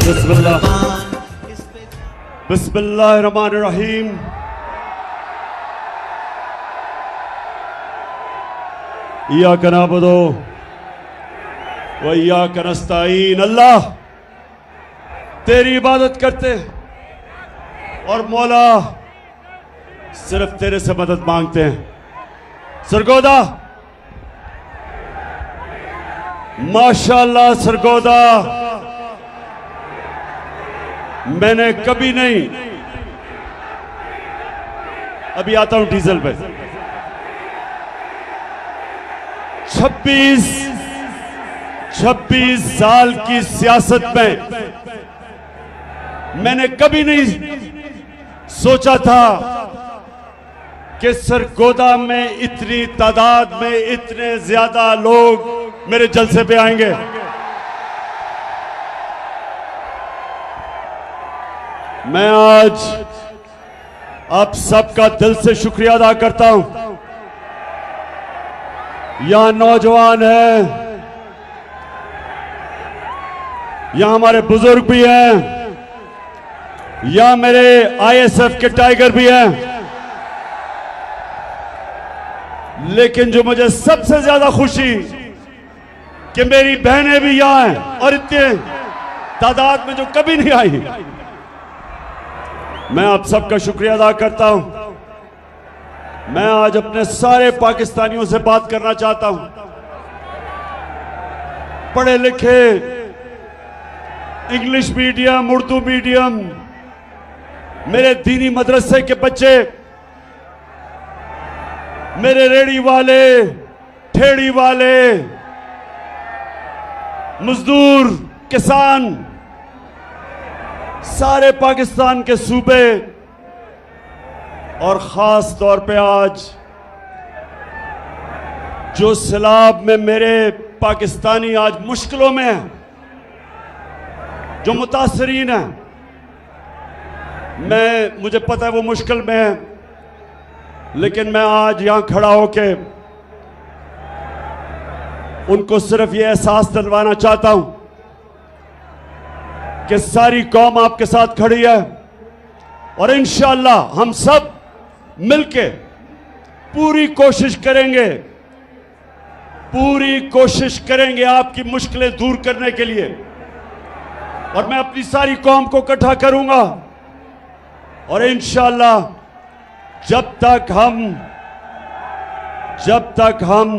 बिस्मिल्लाह बिस्मिल्लाहिर्रहमानिर्रहीम। इय्याका नअबुदु व इय्याका नस्तईन। अल्लाह तेरी इबादत करते और मौला सिर्फ तेरे से मदद मांगते हैं। सरगोदा माशाअल्लाह, सरगोदा मैंने कभी नहीं, अभी आता हूं डीजल पे, 26 साल की सियासत में मैंने कभी नहीं सोचा था कि सरगोदा में इतनी तादाद में इतने ज्यादा लोग मेरे जलसे पे आएंगे। मैं आज आप सबका दिल से शुक्रिया अदा करता हूं। यहां नौजवान हैं, यहां हमारे बुजुर्ग भी हैं, यहां मेरे आईएसएफ के टाइगर भी हैं, लेकिन जो मुझे सबसे ज्यादा खुशी कि मेरी बहनें भी यहां हैं और इतने तादाद में जो कभी नहीं आई। मैं आप सबका शुक्रिया अदा करता हूं। मैं आज अपने सारे पाकिस्तानियों से बात करना चाहता हूं। पढ़े लिखे, इंग्लिश मीडियम, उर्दू मीडियम, मेरे दीनी मदरसे के बच्चे, मेरे रेड़ी वाले, ठेड़ी वाले, मजदूर, किसान, सारे पाकिस्तान के सूबे और खास तौर पे आज जो सैलाब में मेरे पाकिस्तानी आज मुश्किलों में हैं, जो मुतासरीन हैं, मुझे पता है वो मुश्किल में है, लेकिन मैं आज यहां खड़ा होके उनको सिर्फ ये एहसास दिलवाना चाहता हूं कि सारी कौम आपके साथ खड़ी है और इंशाअल्लाह हम सब मिलके पूरी कोशिश करेंगे आपकी मुश्किलें दूर करने के लिए। और मैं अपनी सारी कौम को इकट्ठा करूंगा और इंशाअल्लाह जब तक हम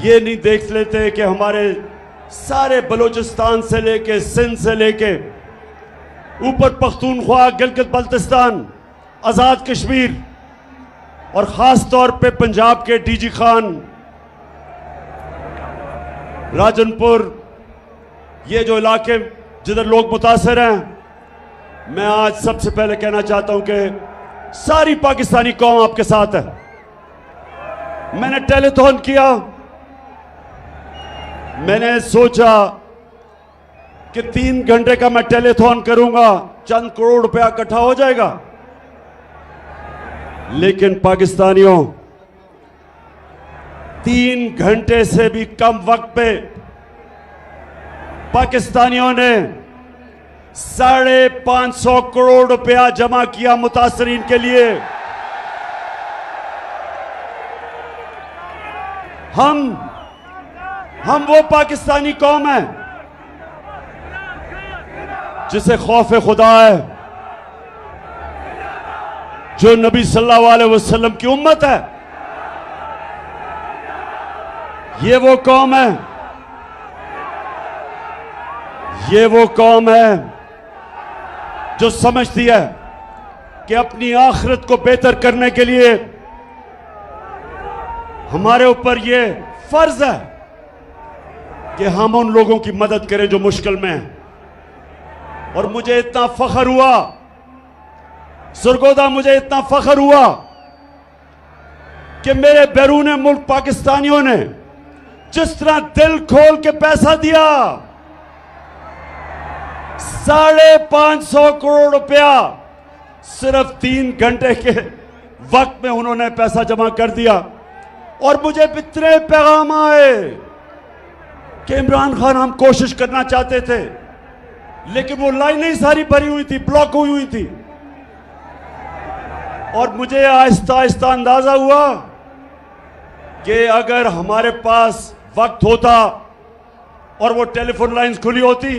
ये नहीं देख लेते कि हमारे सारे बलूचिस्तान से लेके सिंध से लेके ऊपर पख्तूनख्वा, गिलगित बल्तिस्तान, आज़ाद कश्मीर और ख़ास तौर पे पंजाब के डीजी खान, राजनपुर, ये जो इलाके जिधर लोग मुतासर हैं, मैं आज सबसे पहले कहना चाहता हूं कि सारी पाकिस्तानी कौम आपके साथ है। मैंने टेलीथॉन किया, मैंने सोचा कि 3 घंटे का मैं टेलीथॉन करूंगा, चंद करोड़ रुपया इकट्ठा हो जाएगा। लेकिन पाकिस्तानियों, 3 घंटे से भी कम वक्त पे पाकिस्तानियों ने 550 करोड़ रुपया जमा किया मुतासरीन के लिए। हम वो पाकिस्तानी कौम है जिसे खौफ खुदा है, जो नबी सल्लल्लाहु अलैहि वसल्लम की उम्मत है। ये वो कौम है जो समझती है कि अपनी आखिरत को बेहतर करने के लिए हमारे ऊपर ये फर्ज है कि हम उन लोगों की मदद करें जो मुश्किल में हैं। और मुझे इतना फख्र हुआ सरगोदा, मुझे इतना फख्र हुआ कि मेरे बैरून मुल्क पाकिस्तानियों ने जिस तरह दिल खोल के पैसा दिया, 550 करोड़ रुपया सिर्फ 3 घंटे के वक्त में उन्होंने पैसा जमा कर दिया। और मुझे इतने पैगाम आए कि इमरान खान हम कोशिश करना चाहते थे लेकिन वो लाइनें ही सारी भरी हुई थी, ब्लॉक हुई थी। और मुझे आहिस्ता आहिस्ता अंदाजा हुआ कि अगर हमारे पास वक्त होता और वो टेलीफोन लाइंस खुली होती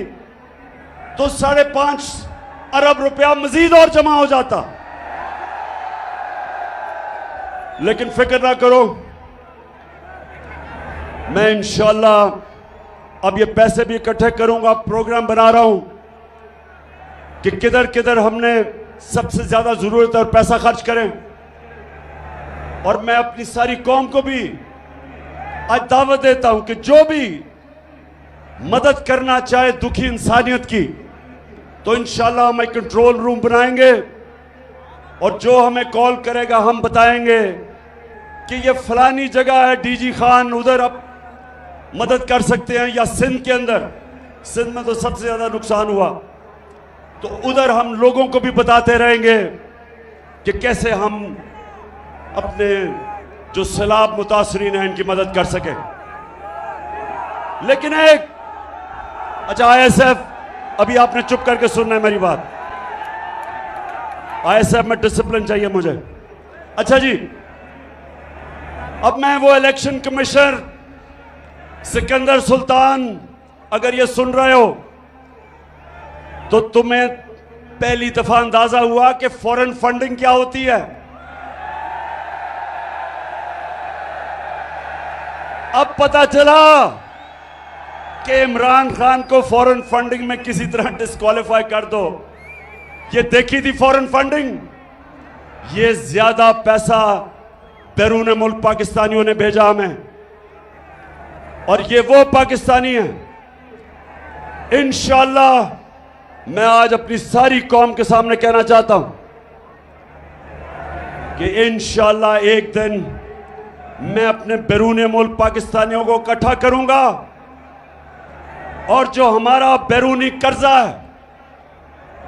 तो 5.5 अरब रुपया मजीद और जमा हो जाता। लेकिन फिक्र ना करो, मैं इंशाअल्लाह अब ये पैसे भी इकट्ठे करूंगा। प्रोग्राम बना रहा हूं कि किधर किधर हमने सबसे ज्यादा जरूरत है और पैसा खर्च करें। और मैं अपनी सारी कौम को भी आज दावत देता हूं कि जो भी मदद करना चाहे दुखी इंसानियत की, तो इंशाअल्लाह हम एक कंट्रोल रूम बनाएंगे और जो हमें कॉल करेगा हम बताएंगे कि ये फलानी जगह है, डीजी खान उधर आप मदद कर सकते हैं, या सिंध के अंदर, सिंध में तो सबसे ज्यादा नुकसान हुआ, तो उधर हम लोगों को भी बताते रहेंगे कि कैसे हम अपने जो सैलाब मुतासरीन हैं इनकी मदद कर सके। लेकिन एक अच्छा आईएसएफ, अभी आपने चुप करके सुनना है मेरी बात। आईएसएफ में डिसिप्लिन चाहिए मुझे। अच्छा जी, अब मैं वो इलेक्शन कमिश्नर सिकंदर सुल्तान, अगर ये सुन रहे हो तो तुम्हें पहली दफा अंदाजा हुआ कि फॉरेन फंडिंग क्या होती है। अब पता चला कि इमरान खान को फॉरेन फंडिंग में किसी तरह डिस्क्वालीफाई कर दो। ये देखी थी फॉरेन फंडिंग, ये ज्यादा पैसा बैरून मुल्क पाकिस्तानियों ने भेजा हमें, और ये वो पाकिस्तानी हैं। इंशाअल्लाह मैं आज अपनी सारी कौम के सामने कहना चाहता हूं कि इंशाअल्लाह एक दिन मैं अपने बैरून मुल्क पाकिस्तानियों को इकट्ठा करूंगा, और जो हमारा बैरूनी कर्जा है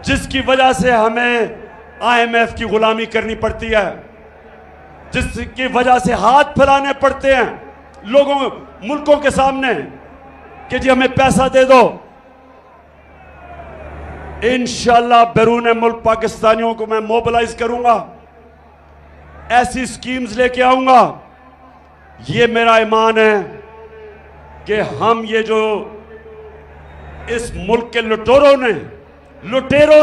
जिसकी वजह से हमें आईएमएफ की गुलामी करनी पड़ती है, जिसकी वजह से हाथ फैलाने पड़ते हैं लोगों मुल्कों के सामने कि जी हमें पैसा दे दो, इंशाअल्लाह बैरून मुल्क पाकिस्तानियों को मैं मोबिलाइज करूंगा, ऐसी स्कीम्स लेके आऊंगा। ये मेरा ईमान है कि हम ये जो इस मुल्क के लुटेरों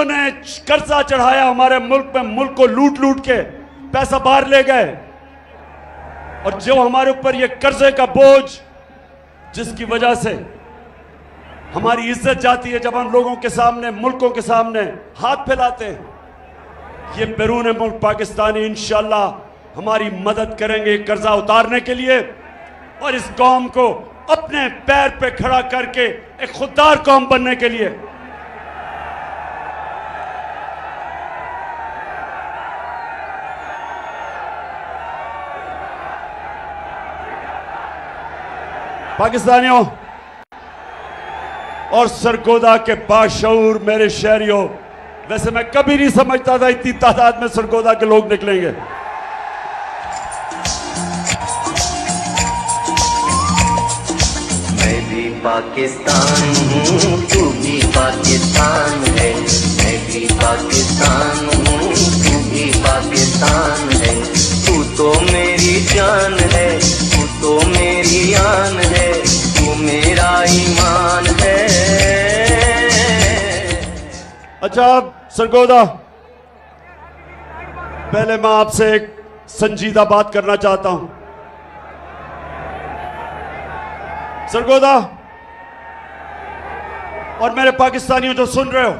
ने कर्जा चढ़ाया हमारे मुल्क में, मुल्क को लूट लूट के पैसा बाहर ले गए, और जो हमारे ऊपर ये कर्जे का बोझ, जिसकी वजह से हमारी इज्जत जाती है जब हम लोगों के सामने, मुल्कों के सामने हाथ फैलाते हैं, ये बैरून मुल्क पाकिस्तानी इंशाअल्लाह हमारी मदद करेंगे कर्जा उतारने के लिए, और इस कौम को अपने पैर पे खड़ा करके एक खुददार कौम बनने के लिए। पाकिस्तानियों और सरगोदा के बाशऊर मेरे शहरियों, वैसे मैं कभी नहीं समझता था इतनी तादाद में सरगोदा के लोग निकलेंगे। मैं भी पाकिस्तान हूँ, तू भी पाकिस्तान है, मैं भी पाकिस्तान हूँ, तू भी पाकिस्तान है, तू तो मेरी जान है, तू तो मेरी आन है, तू मेरा ईमान है। अच्छा सरगोदा, पहले मैं आपसे एक संजीदा बात करना चाहता हूं। सरगोदा और मेरे पाकिस्तानियों जो सुन रहे हो,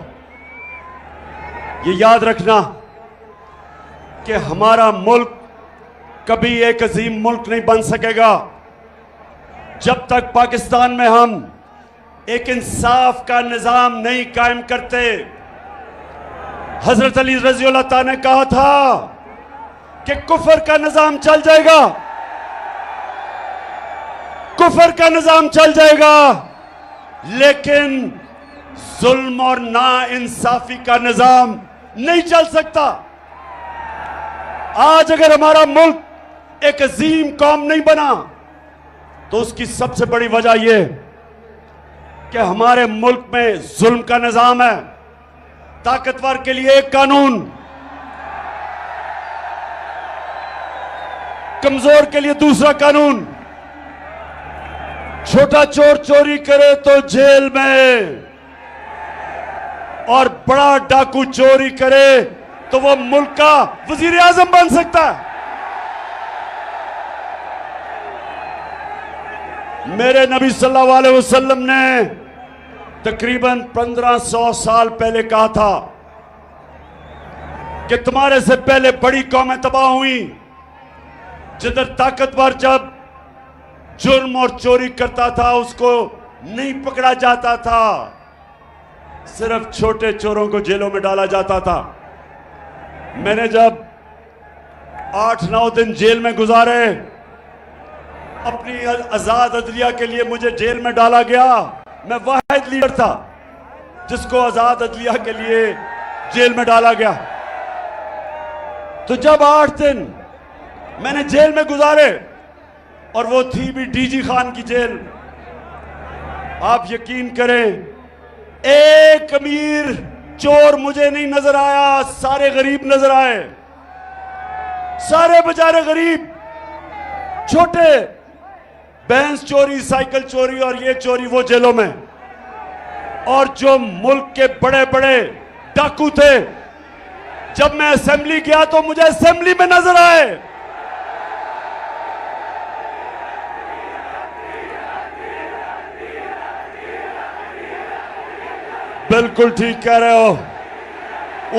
ये याद रखना कि हमारा मुल्क कभी एक अजीम मुल्क नहीं बन सकेगा जब तक पाकिस्तान में हम एक इंसाफ का निजाम नहीं कायम करते। हजरत अली रज़ी अल्लाह ताला ने कहा था कि कुफर का निजाम चल जाएगा, कुफर का निजाम चल जाएगा, लेकिन जुल्म और ना इंसाफी का निजाम नहीं चल सकता। आज अगर हमारा मुल्क एक अजीम कौम नहीं बना तो उसकी सबसे बड़ी वजह यह कि हमारे मुल्क में जुल्म का निजाम है। ताकतवर के लिए एक कानून, कमजोर के लिए दूसरा कानून। छोटा चोर चोरी करे तो जेल में, और बड़ा डाकू चोरी करे तो वो मुल्क का वजीर आजम बन सकता है। मेरे नबी सल्लल्लाहु अलैहि वसल्लम ने तकरीबन 1500 साल पहले कहा था कि तुम्हारे से पहले बड़ी कौमें तबाह हुई, जिधर ताकतवर जब जुर्म और चोरी करता था उसको नहीं पकड़ा जाता था, सिर्फ छोटे चोरों को जेलों में डाला जाता था। मैंने जब 8-9 दिन जेल में गुजारे, अपनी आजाद अदलिया के लिए मुझे जेल में डाला गया। मैं वाहिद लीडर था जिसको आजाद अदलिया के लिए जेल में डाला गया। तो जब 8 दिन मैंने जेल में गुजारे, और वो थी भी डीजी खान की जेल, आप यकीन करें एक अमीर चोर मुझे नहीं नजर आया, सारे गरीब नजर आए। सारे बेचारे गरीब, छोटे, भैंस चोरी, साइकिल चोरी और ये चोरी वो जेलों में। और जो मुल्क के बड़े बड़े डाकू थे, जब मैं असेंबली गया तो मुझे असेंबली में नजर आए। बिल्कुल ठीक कह रहे हो।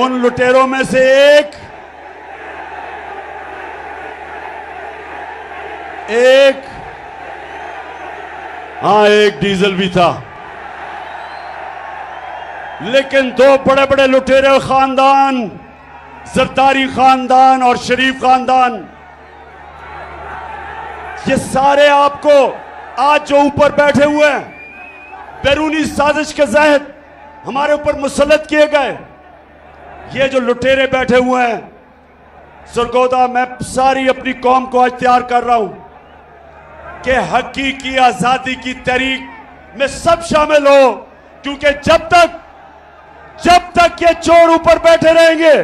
उन लुटेरों में से एक हाँ, एक डीजल भी था। लेकिन दो बड़े बड़े लुटेरे खानदान, जरदारी खानदान और शरीफ खानदान, ये सारे आपको आज जो ऊपर बैठे हुए हैं, बैरूनी साजिश के तहत हमारे ऊपर मुसल्लत किए गए, ये जो लुटेरे बैठे हुए हैं, सरगोदा, मैं सारी अपनी कौम को आज तैयार कर रहा हूं कि हकीकी आजादी की तहरीक में सब शामिल हो, क्योंकि जब तक ये चोर ऊपर बैठे रहेंगे,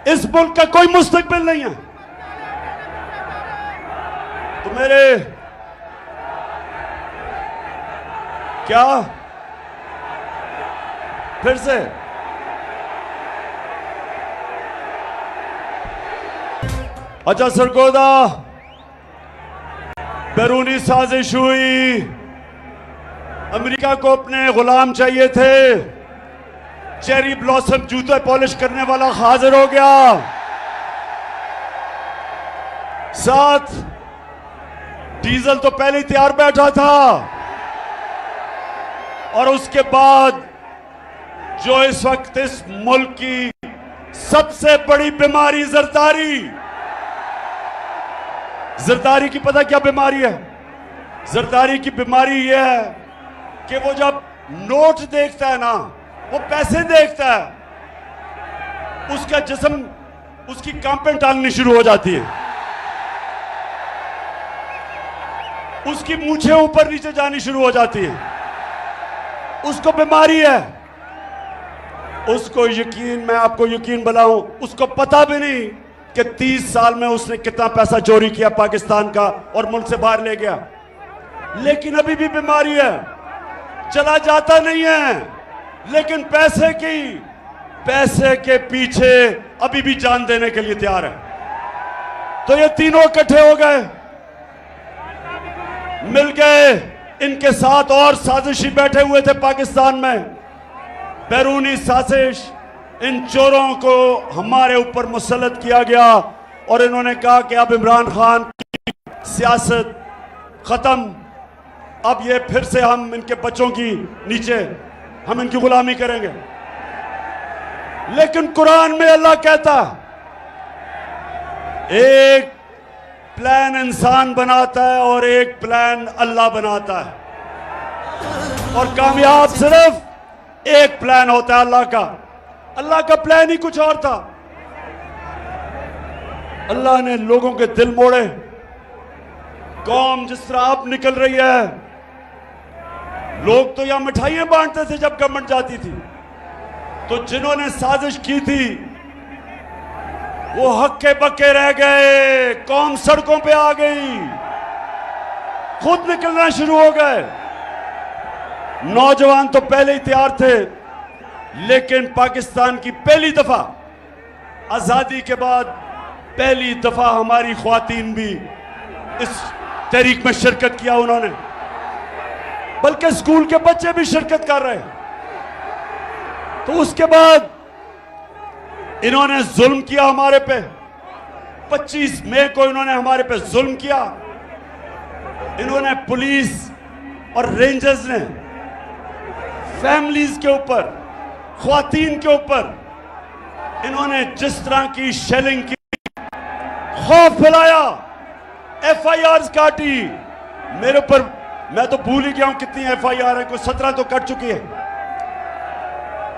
इस मुल्क का कोई मुस्तकबिल नहीं है। तो मेरे क्या फिर से अच्छा सरगोदा, बैरूनी साजिश हुई, अमेरिका को अपने गुलाम चाहिए थे, चेरी ब्लॉसम जूते पॉलिश करने वाला हाजिर हो गया, साथ डीजल तो पहले ही तैयार बैठा था, और उसके बाद जो इस वक्त इस मुल्क की सबसे बड़ी बीमारी जरदारी की पता क्या बीमारी है? जरदारी की बीमारी यह है कि वो जब नोट देखता है ना, वो पैसे देखता है, उसका जिस्म, उसकी कांपें टालनी शुरू हो जाती है, उसकी मूछें ऊपर नीचे जानी शुरू हो जाती है, उसको बीमारी है। उसको यकीन, मैं आपको यकीन बनाऊं, उसको पता भी नहीं कि 30 साल में उसने कितना पैसा चोरी किया पाकिस्तान का और मुल्क से बाहर ले गया, लेकिन अभी भी बीमारी है, चला जाता नहीं है, लेकिन पैसे के पीछे अभी भी जान देने के लिए तैयार है। तो ये तीनों इकट्ठे हो गए, मिल गए, इनके साथ और साजिशी बैठे हुए थे पाकिस्तान में, बैरूनी साजिश। इन चोरों को हमारे ऊपर मुसल्लत किया गया और इन्होंने कहा कि अब इमरान खान की सियासत खत्म, अब ये फिर से हम इनके बच्चों की नीचे हम इनकी गुलामी करेंगे। लेकिन कुरान में अल्लाह कहता, एक प्लान इंसान बनाता है और एक प्लान अल्लाह बनाता है, और कामयाब सिर्फ एक प्लान होता है अल्लाह का। अल्लाह का प्लान ही कुछ और था। अल्लाह ने लोगों के दिल मोड़े। कौम जिस तरह अब निकल रही है, लोग तो यहां मिठाइयां बांटते थे जब गवर्नमेंट जाती थी। तो जिन्होंने साजिश की थी वो हक्के बक्के रह गए, कौम सड़कों पे आ गई, खुद निकलना शुरू हो गए। नौजवान तो पहले ही तैयार थे, लेकिन पाकिस्तान की पहली दफा आजादी के बाद पहली दफा हमारी ख्वातीन भी इस तहरीक में शिरकत किया उन्होंने, बल्कि स्कूल के बच्चे भी शिरकत कर रहे हैं। तो उसके बाद इन्होंने जुल्म किया हमारे पे। 25 मई को इन्होंने हमारे पे जुल्म किया। इन्होंने पुलिस और रेंजर्स ने फैमिलीज के ऊपर, ख्वातीन के ऊपर इन्होंने जिस तरह की शेलिंग की, खौफ फैलाया, FIRs काटी मेरे ऊपर। मैं तो भूल ही गया हूं कितनी FIR है, कोई 17 तो कट चुकी है।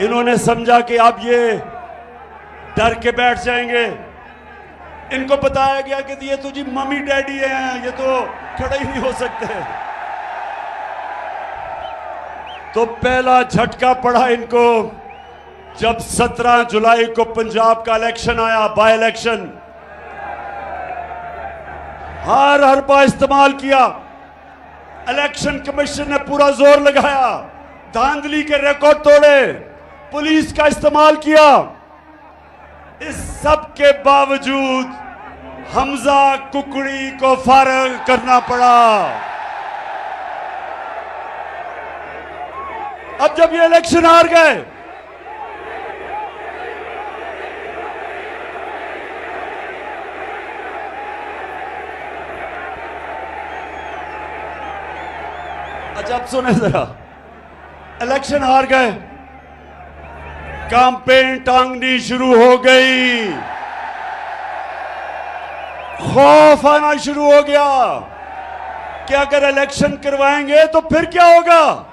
इन्होंने समझा कि अब ये डर के बैठ जाएंगे। इनको बताया गया कि ये तो जी मम्मी डैडी हैं, ये तो खड़े ही नहीं हो सकते। तो पहला झटका पड़ा इनको जब 17 जुलाई को पंजाब का इलेक्शन आया, बाय इलेक्शन। हर हरबा इस्तेमाल किया। इलेक्शन कमीशन ने पूरा जोर लगाया, धांधली के रिकॉर्ड तोड़े, पुलिस का इस्तेमाल किया। इस सब के बावजूद हमजा कुकड़ी को फारग करना पड़ा। अब जब ये इलेक्शन हार गए, अच्छा अब सुने जरा, इलेक्शन हार गए, कैंपेन टांगनी शुरू हो गई, खौफ आना शुरू हो गया कि अगर इलेक्शन करवाएंगे तो फिर क्या होगा।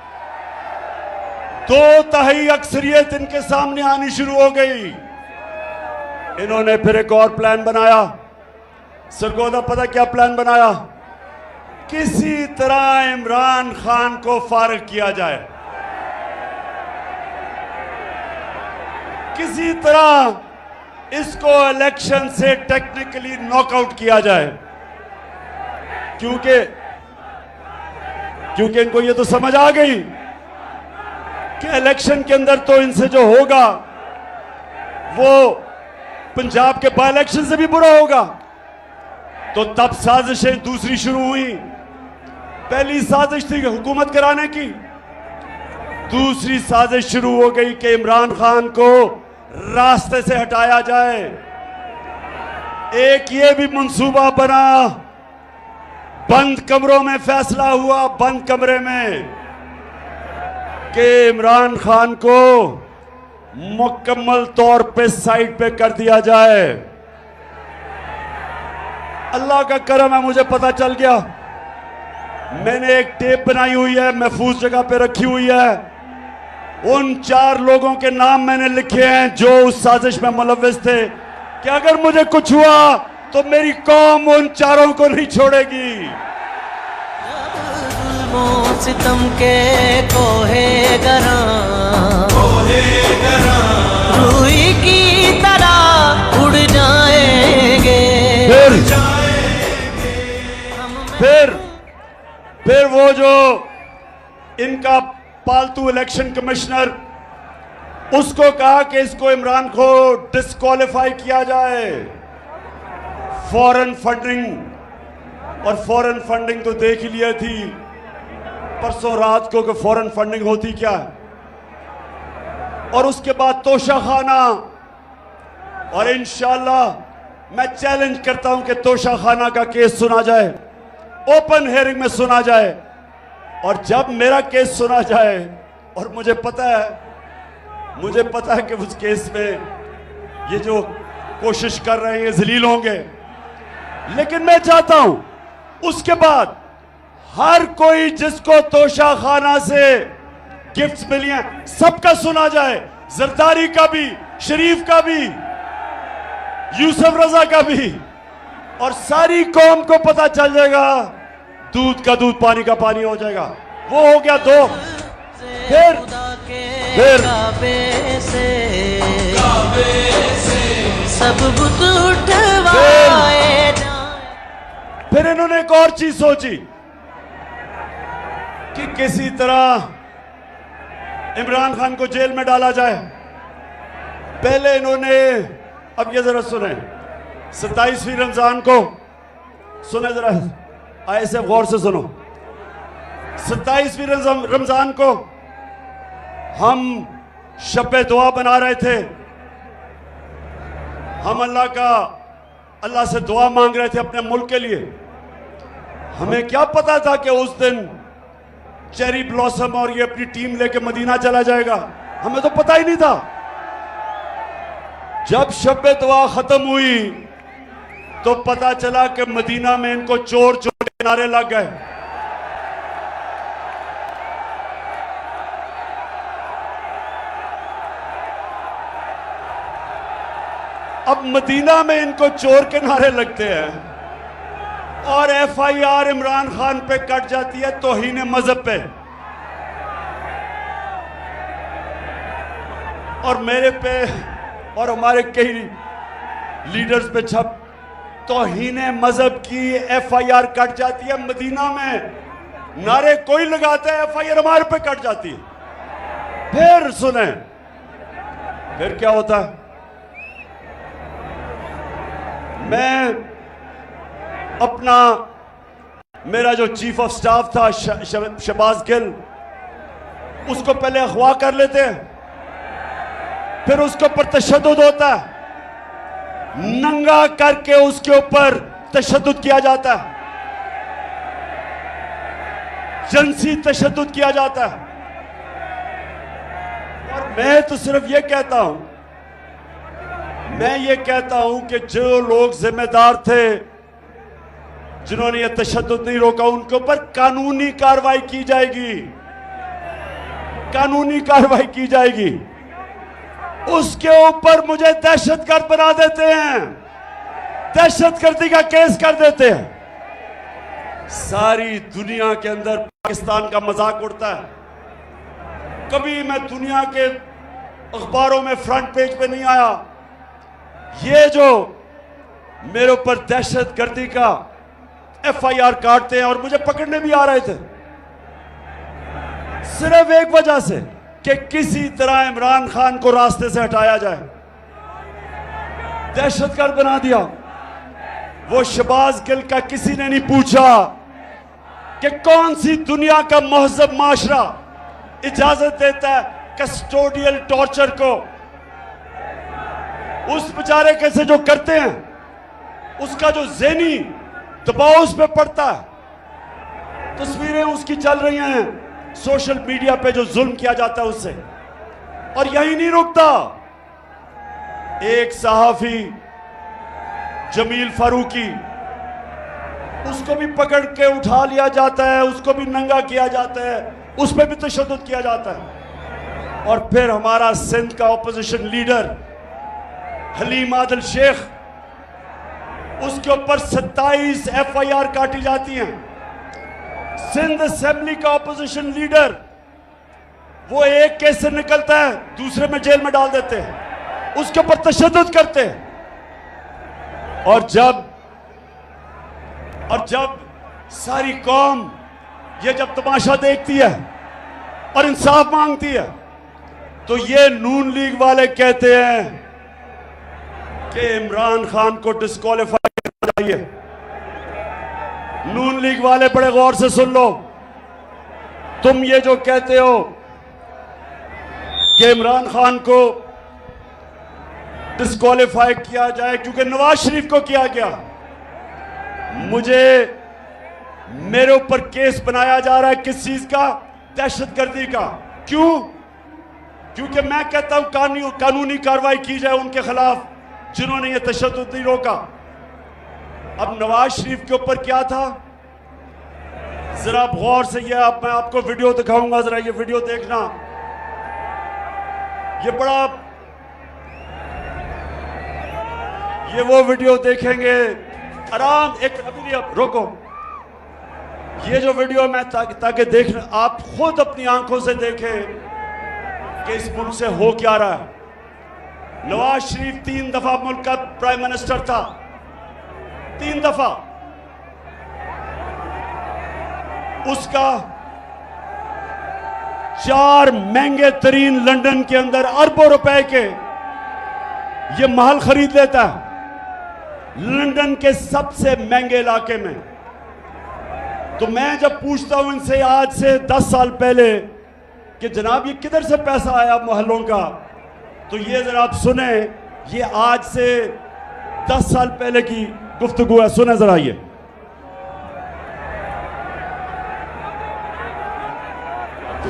2/3 अक्सरियत इनके सामने आनी शुरू हो गई। इन्होंने फिर एक और प्लान बनाया। सरगोदा पता क्या प्लान बनाया? किसी तरह इमरान खान को फारिग किया जाए, किसी तरह इसको इलेक्शन से टेक्निकली नॉकआउट किया जाए, क्योंकि इनको ये तो समझ आ गई कि इलेक्शन के अंदर तो इनसे जो होगा वो पंजाब के बाय इलेक्शन से भी बुरा होगा। तो तब साजिशें दूसरी शुरू हुई। पहली साजिश थी हुकूमत कराने की, दूसरी साजिश शुरू हो गई कि इमरान खान को रास्ते से हटाया जाए। एक ये भी मंसूबा बना, बंद कमरों में फैसला हुआ, बंद कमरे में, कि इमरान खान को मुकम्मल तौर पे साइड पे कर दिया जाए। अल्लाह का करम है, मुझे पता चल गया। मैंने एक टेप बनाई हुई है, महफूज जगह पे रखी हुई है। उन 4 लोगों के नाम मैंने लिखे हैं जो उस साजिश में मुलव्विस थे, कि अगर मुझे कुछ हुआ तो मेरी कौम उन 4 को नहीं छोड़ेगी। सितम के कोहे गरा रूई की तरह उड़ जाएंगे। फिर वो जो इनका पालतू इलेक्शन कमिश्नर, उसको कहा कि इसको इमरान को डिस्क्वालीफाई किया जाए। फॉरेन फंडिंग, और फॉरेन फंडिंग तो देख ही लिया थी परसों रात को कि फॉरेन फंडिंग होती क्या है। और उसके बाद तोशाखाना, और इंशाल्लाह मैं चैलेंज करता हूं कि तोशाखाना का केस सुना जाए, ओपन हेयरिंग में सुना जाए। और जब मेरा केस सुना जाए, और मुझे पता है कि उस केस में ये जो कोशिश कर रहे हैं जलील होंगे, लेकिन मैं चाहता हूं उसके बाद हर कोई जिसको तोशाखाना से गिफ्ट्स मिली हैं सबका सुना जाए, जरदारी का भी, शरीफ का भी, यूसुफ रजा का भी, और सारी कौम को पता चल जाएगा। दूध का दूध, पानी का पानी हो जाएगा। वो हो गया 2। खुदा के फिर काबे से सब बुत उठवाए जाए। फिर इन्होंने एक और चीज सोची कि किसी तरह इमरान खान को जेल में डाला जाए। पहले इन्होंने, अब ये जरा सुने, 27वीं रमजान को सुने, जरा ऐसे गौर से सुनो। 27वीं रमजान को हम शब दुआ बना रहे थे। हम अल्लाह से दुआ मांग रहे थे अपने मुल्क के लिए। हमें क्या पता था कि उस दिन चेरी ब्लॉसम और ये अपनी टीम लेके मदीना चला जाएगा, हमें तो पता ही नहीं था। जब शब दुआ खत्म हुई तो पता चला कि मदीना में इनको चोर चोर के नारे लग गए। अब मदीना में इनको चोर के नारे लगते हैं और FIR इमरान खान पे कट जाती है तौहीन मजहब पे, और मेरे पे और हमारे कई लीडर्स पे छप तौहीन मजहब की FIR कट जाती है। मदीना में नारे कोई लगाता है, FIR हमारे पे कट जाती है। फिर सुने, फिर क्या होता है। मैं अपना, मेरा जो चीफ ऑफ स्टाफ था शहबाज गिल, उसको पहले अगवा कर लेते हैं, फिर उसके ऊपर तशद्दुद होता है, नंगा करके उसके ऊपर तशद्दुद किया जाता है, जिनसी तशद्दुद किया जाता है। और मैं तो सिर्फ ये कहता हूं, मैं ये कहता हूं कि जो लोग जिम्मेदार थे, जिन्होंने ये तशद्दुद नहीं रोका, उनके ऊपर कानूनी कार्रवाई की जाएगी, कानूनी कार्रवाई की जाएगी। उसके ऊपर मुझे दहशतगर्द बना देते हैं, दहशतगर्दी का केस कर देते हैं। सारी दुनिया के अंदर पाकिस्तान का मजाक उड़ता है। कभी मैं दुनिया के अखबारों में फ्रंट पेज पे नहीं आया। ये जो मेरे ऊपर दहशतगर्दी का FIR काटते हैं और मुझे पकड़ने भी आ रहे थे, सिर्फ एक वजह से कि किसी तरह इमरान खान को रास्ते से हटाया जाए, दहशतगर्द बना दिया। वो शहबाज गिल का किसी ने नहीं पूछा कि कौन सी दुनिया का महजब माशरा इजाजत देता है कस्टोडियल टॉर्चर को। उस बेचारे कैसे जो करते हैं, उसका जो ज़हनी दबाव उस पर पड़ता है। तस्वीरें उसकी चल रही हैं सोशल मीडिया पे, जो जुल्म किया जाता है उससे। और यही नहीं रुकता, एक सहाफी जमील फारूकी, उसको भी पकड़ के उठा लिया जाता है, उसको भी नंगा किया जाता है, उस पर भी तशद्दुद किया जाता है। और फिर हमारा सिंध का ऑपोजिशन लीडर हलीम आदिल शेख, उसके ऊपर 27 FIR काटी जाती हैं। सिंध असेंबली का ऑपोजिशन लीडर, वो एक केस से निकलता है दूसरे में जेल में डाल देते हैं, उसके ऊपर तशद्दुद करते हैं। और जब सारी कौम ये जब तमाशा देखती है और इंसाफ मांगती है, तो ये नून लीग वाले कहते हैं कि इमरान खान को डिस्क्वालीफाई करना चाहिए। नून लीग वाले बड़े गौर से सुन लो, तुम ये जो कहते हो कि इमरान खान को डिस्क्वालीफाई किया जाए क्योंकि नवाज शरीफ को किया गया, मेरे ऊपर केस बनाया जा रहा है किस चीज का? दहशतगर्दी का। क्यों? क्योंकि मैं कहता हूं कानूनी कार्रवाई की जाए उनके खिलाफ जिन्होंने ये तशद्दुद नहीं रोका। अब नवाज शरीफ के ऊपर क्या था, जरा गौर से, ये मैं आपको वीडियो दिखाऊंगा, जरा ये वीडियो देखना। ये वो वीडियो देखेंगे, आराम, एक अभी रोको, ये जो वीडियो मैं ताकि देख आप खुद अपनी आंखों से देखें कि इस मुल्क से हो क्या रहा है। नवाज शरीफ 3 दफा मुल्क का प्राइम मिनिस्टर था, 3 दफा। उसका 4 महंगे तरीन लंदन के अंदर अरबों रुपए के ये महल खरीद लेता है, लंदन के सबसे महंगे इलाके में। तो मैं जब पूछता हूं इनसे आज से 10 साल पहले कि जनाब ये किधर से पैसा आया महलों का, तो ये जरा आप सुने, ये आज से 10 साल पहले की गुफ्तगू है, सुने जरा ये।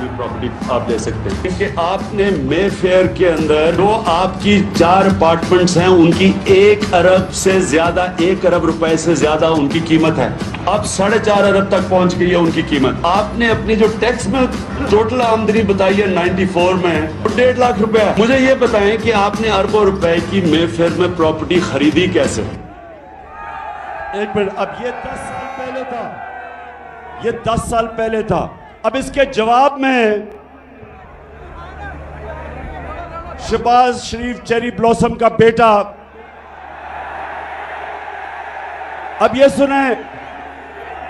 प्रॉपर्टी आप ले सकते हैं कि आपने मेफेयर के अंदर जो आपकी 4 अपार्टमेंट्स हैं उनकी 1 अरब से ज्यादा, 1 अरब रुपए से ज्यादा उनकी कीमत है। अब 4.5 अरब तक पहुंच गई है उनकी कीमत। आपने अपनी जो टैक्स में टोटल आमदनी बताई है 94 में 1.5 लाख रुपए है। मुझे ये बताएं कि आपने अरबों रुपए की मेफेयर में प्रॉपर्टी खरीदी कैसे? एक मिनट, अब ये 10 साल पहले था, ये 10 साल पहले था। अब इसके जवाब में शहबाज शरीफ चेरी ब्लॉसम का बेटा, अब ये सुने,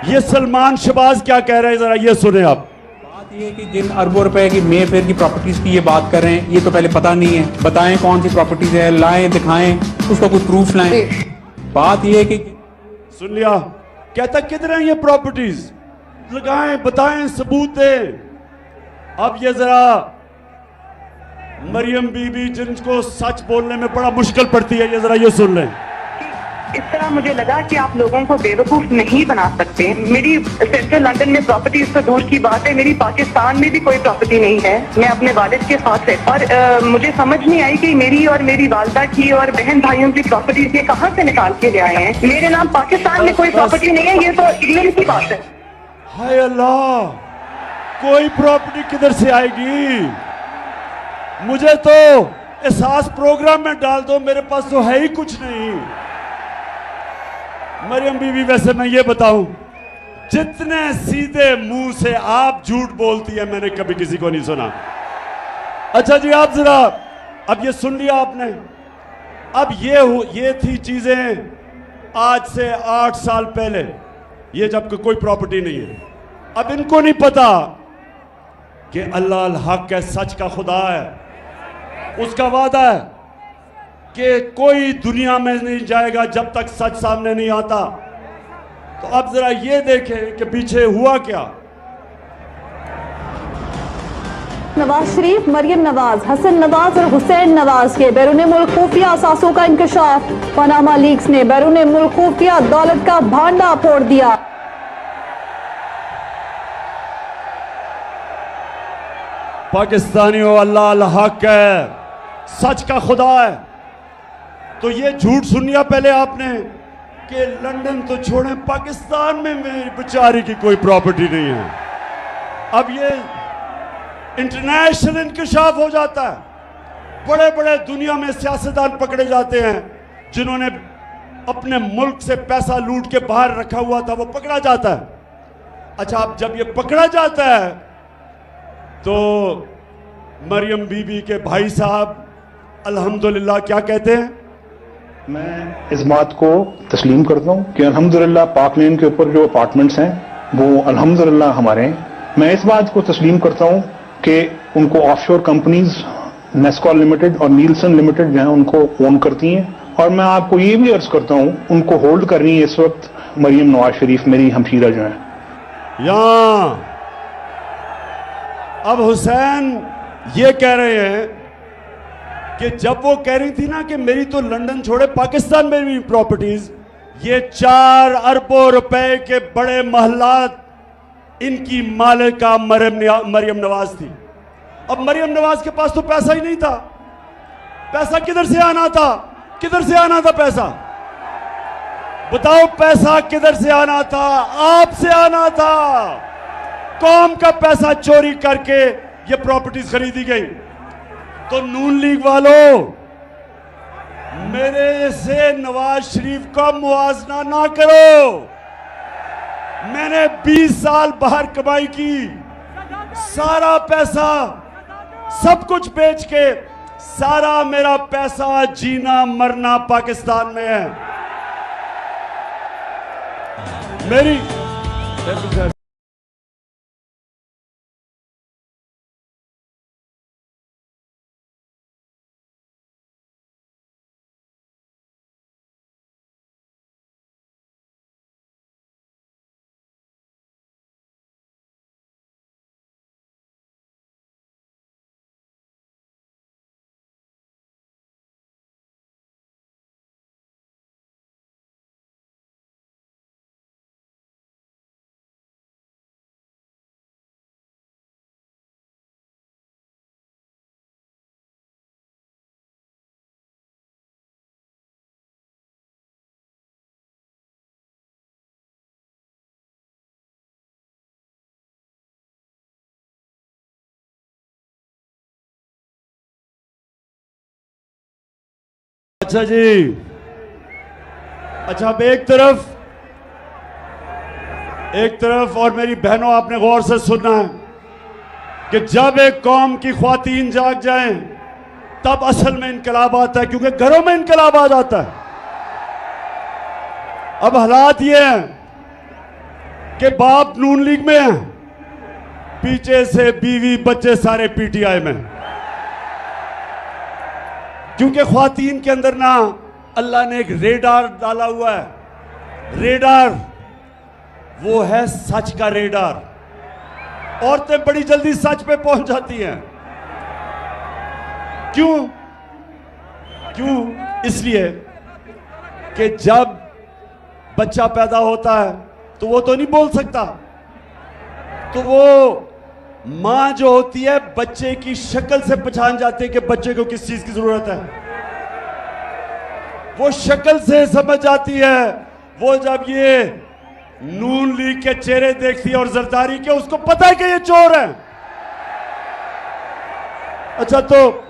ये सलमान शहबाज क्या कह रहे हैं, जरा ये सुने आप। बात ये है कि जिन अरबों रुपए की मेफेयर की प्रॉपर्टीज की ये बात कर रहे हैं, ये तो पहले पता नहीं है। बताएं कौन सी प्रॉपर्टीज है, लाएं, दिखाएं, उसका कोई प्रूफ लाएं। बात ये है कि सुन लिया, कहता किधर हैं ये प्रॉपर्टीज, लगाएं, बताएं, सबूत दें। अब ये जरा मरियम बीबी जिनको सच बोलने में बड़ा मुश्किल पड़ती है, ये जरा ये सुन लें। इस तरह मुझे लगा कि आप लोगों को बेवकूफ नहीं बना सकते। मेरी सेंट्रल लंदन में प्रॉपर्टीज तो दूर की बात है, मेरी पाकिस्तान में भी कोई प्रॉपर्टी नहीं है। मैं अपने वालिद के साथ है और मुझे समझ नहीं आई कि मेरी और मेरी वालदा की और बहन भाइयों की प्रॉपर्टीज ये कहाँ से निकाल के ले आए हैं। मेरे नाम पाकिस्तान में कोई प्रॉपर्टी नहीं है, ये तो इंग्लैंड की बात है। हाय अल्लाह, कोई प्रॉपर्टी किधर से आएगी? मुझे तो एहसास प्रोग्राम में डाल दो, मेरे पास तो है ही कुछ नहीं। मरियम बीवी, वैसे मैं ये बताऊं, जितने सीधे मुंह से आप झूठ बोलती है मैंने कभी किसी को नहीं सुना। अच्छा जी, आप जरा अब ये सुन लिया आपने। अब ये थी चीजें आज से 8 साल पहले, ये जब कोई प्रॉपर्टी नहीं है। अब इनको नहीं पता कि अल्लाह अल हक है, सच का खुदा है, उसका वादा है कि कोई दुनिया में नहीं जाएगा जब तक सच सामने नहीं आता। तो अब जरा ये देखें कि पीछे हुआ क्या। नवाज शरीफ, मरियम नवाज, हसन नवाज और हुसैन नवाज के बैरून मुल्क खुफिया असासों का इंकशाफ। पनामा लीक्स ने बैरून मुल्क खुफिया दौलत का भांडा फोड़ दिया। पाकिस्तानियों, अल्लाह अल हक है, सच का खुदा है। तो ये झूठ सुनिया पहले आपने कि लंदन तो छोड़ें, पाकिस्तान में मेरी बेचारी की कोई प्रॉपर्टी नहीं है। अब ये इंटरनेशनल इंकशाफ हो जाता है। बड़े बड़े दुनिया में सियासतदान पकड़े जाते हैं जिन्होंने अपने मुल्क से पैसा लूट के बाहर रखा हुआ था, वो पकड़ा जाता है। अच्छा, अब जब ये पकड़ा जाता है तो मरियम बीबी के भाई साहब अल्हम्दुलिल्लाह क्या कहते हैं? मैं इस बात को तस्लीम करता हूँ कि अल्हम्दुलिल्लाह पाक लेन के ऊपर जो अपार्टमेंट्स हैं वो अल्हम्दुलिल्लाह हमारे हैं। मैं इस बात को तस्लीम करता हूँ कि उनको ऑफशोर कंपनीज नेस्कॉल लिमिटेड और नीलसन लिमिटेड जो है उनको ओन करती हैं। और मैं आपको ये भी अर्ज करता हूँ उनको होल्ड कर रही है इस वक्त मरियम नवाज शरीफ, मेरी हमशीरा जो है। यहाँ अब हुसैन ये कह रहे हैं कि जब वो कह रही थी ना कि मेरी तो लंदन छोड़े पाकिस्तान में भी प्रॉपर्टीज, ये 4 अरबों रुपए के बड़े महलात इनकी मालिका मरियम नवाज थी। अब मरियम नवाज के पास तो पैसा ही नहीं था। पैसा किधर से आना था? किधर से आना था पैसा? बताओ, पैसा किधर से आना था? आपसे आना था। कौम का पैसा चोरी करके ये प्रॉपर्टीज खरीदी गई। तो नून लीग वालों, मेरे से नवाज शरीफ का मुआवजा ना करो। मैंने 20 साल बाहर कमाई की, सारा पैसा सब कुछ बेच के, सारा मेरा पैसा जीना मरना पाकिस्तान में है। मेरी अच्छा जी, अच्छा अब एक तरफ और मेरी बहनों, आपने गौर से सुनना है कि जब एक कौम की ख्वातीन जाग जाएं तब असल में इनकलाब आता है, क्योंकि घरों में इनकलाब आ जाता है। अब हालात ये हैं कि बाप नून लीग में है, पीछे से बीवी बच्चे सारे पीटीआई में, क्योंकि ख्वातीन के अंदर ना अल्लाह ने एक रेडार डाला हुआ है। रेडार वो है सच का रेडार। औरतें बड़ी जल्दी सच पे पहुंच जाती हैं। क्यों? इसलिए कि जब बच्चा पैदा होता है तो वो तो नहीं बोल सकता, तो वो मां जो होती है बच्चे की शक्ल से पहचान जाती है कि बच्चे को किस चीज की जरूरत है। वो शक्ल से समझ जाती है। वो जब ये नून लीग के चेहरे देखती है और जरदारी के, उसको पता है कि ये चोर है। अच्छा, तो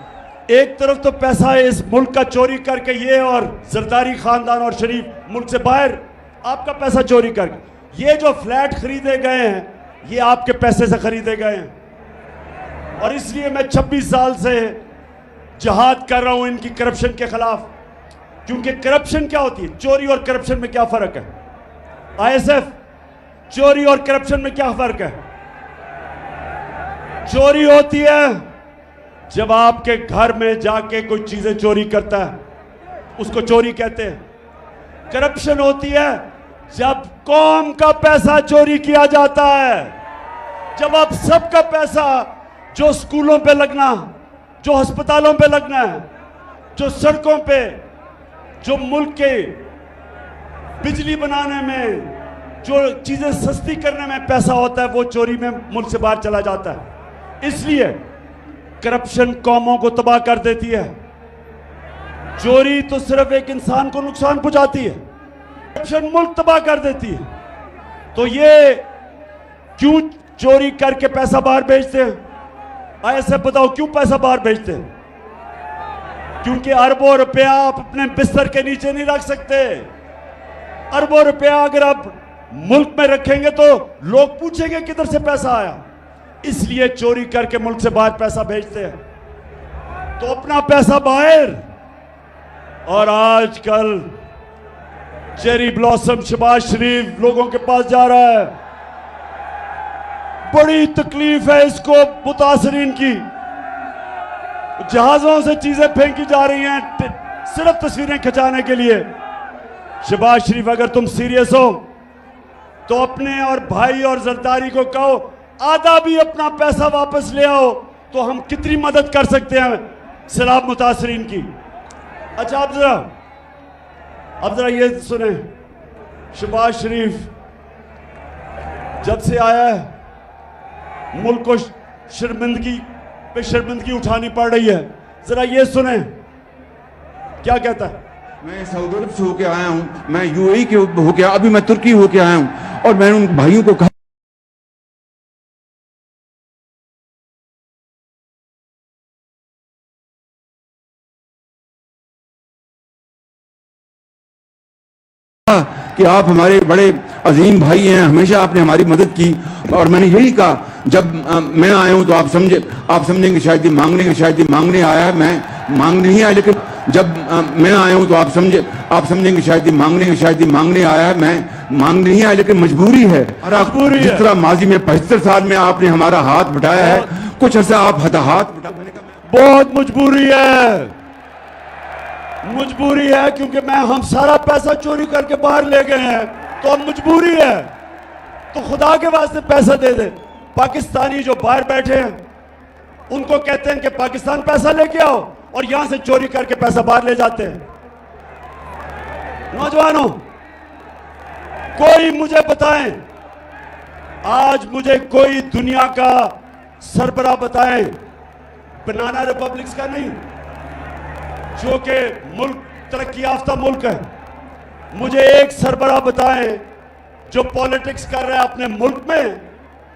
एक तरफ तो पैसा है इस मुल्क का चोरी करके ये, और जरदारी खानदान और शरीफ मुल्क से बाहर आपका पैसा चोरी करके, ये जो फ्लैट खरीदे गए हैं ये आपके पैसे से खरीदे गए हैं। और इसलिए मैं 26 साल से जहाद कर रहा हूं इनकी करप्शन के खिलाफ। क्योंकि करप्शन क्या होती है, चोरी और करप्शन में क्या फर्क है? आईएसएफ, चोरी और करप्शन में क्या फर्क है? चोरी होती है जब आपके घर में जाके कोई चीजें चोरी करता है, उसको चोरी कहते हैं। करप्शन होती है जब कौम का पैसा चोरी किया जाता है, जब आप सबका पैसा जो स्कूलों पे लगना, जो अस्पतालों पे लगना है, जो सड़कों पे, जो मुल्क के बिजली बनाने में, जो चीजें सस्ती करने में पैसा होता है, वो चोरी में मुल्क से बाहर चला जाता है। इसलिए करप्शन कौमों को तबाह कर देती है। चोरी तो सिर्फ एक इंसान को नुकसान पहुंचाती है, करप्शन मुल्क तबाह कर देती है। तो ये क्यों चोरी करके पैसा बाहर भेजते हैं? ऐसे बताओ क्यों पैसा बाहर भेजते हैं? क्योंकि अरबों रुपया आप अपने बिस्तर के नीचे नहीं रख सकते। अरबों रुपया अगर आप मुल्क में रखेंगे तो लोग पूछेंगे किधर से पैसा आया। इसलिए चोरी करके मुल्क से बाहर पैसा भेजते हैं, तो अपना पैसा बाहर। और आजकल चेरी ब्लॉसम शहबाज शरीफ लोगों के पास जा रहा है। बड़ी तकलीफ है इसको मुतासरीन की। जहाजों से चीजें फेंकी जा रही हैं सिर्फ तस्वीरें खिंचाने के लिए। शहबाज शरीफ, अगर तुम सीरियस हो तो अपने और भाई और जरदारी को कहो आधा भी अपना पैसा वापस ले आओ, तो हम कितनी मदद कर सकते हैं सैलाब मुतासरीन की। अच्छा, अब जरा ये सुने, शहबाज शरीफ जब से आया है मुल्क को शर्मिंदगी पे शर्मिंदगी उठानी पड़ रही है। जरा ये सुने क्या कहता है। मैं सऊदी अरब से होके आया हूँ, मैं यूएई के होके, अभी मैं तुर्की होके आया हूँ, और मैंने उन भाइयों को कहा कि आप हमारे बड़े अजीम भाई हैं, हमेशा आपने हमारी मदद की। और मैंने यही कहा, जब मैं आया हूं तो आप समझेंगे शायद ये मांगने आया है, मैं मांगने नहीं आया, लेकिन जब मैं आया हूं तो आप समझेंगे शायद ये मांगने आया है, मैं मांगने नहीं आया, लेकिन मजबूरी है। और जिस तरह माजी में 75 साल में आपने हमारा हाथ बढ़ाया है, कुछ अर्सा आप हताहत बहुत मजबूरी है क्योंकि हम सारा पैसा चोरी करके बाहर ले गए हैं, तो अब मजबूरी है। तो खुदा के वास्ते पैसा दे दे। पाकिस्तानी जो बाहर बैठे हैं उनको कहते हैं कि पाकिस्तान पैसा लेके आओ, और यहां से चोरी करके पैसा बाहर ले जाते हैं। नौजवानों, कोई मुझे बताएं, आज मुझे कोई दुनिया का सरबराह बताएं, बनाना रिपब्लिक्स का नहीं, जो कि मुल्क तरक्की याफ्ता मुल्क है, मुझे एक सरबराह बताएं जो पॉलिटिक्स कर रहा है अपने मुल्क में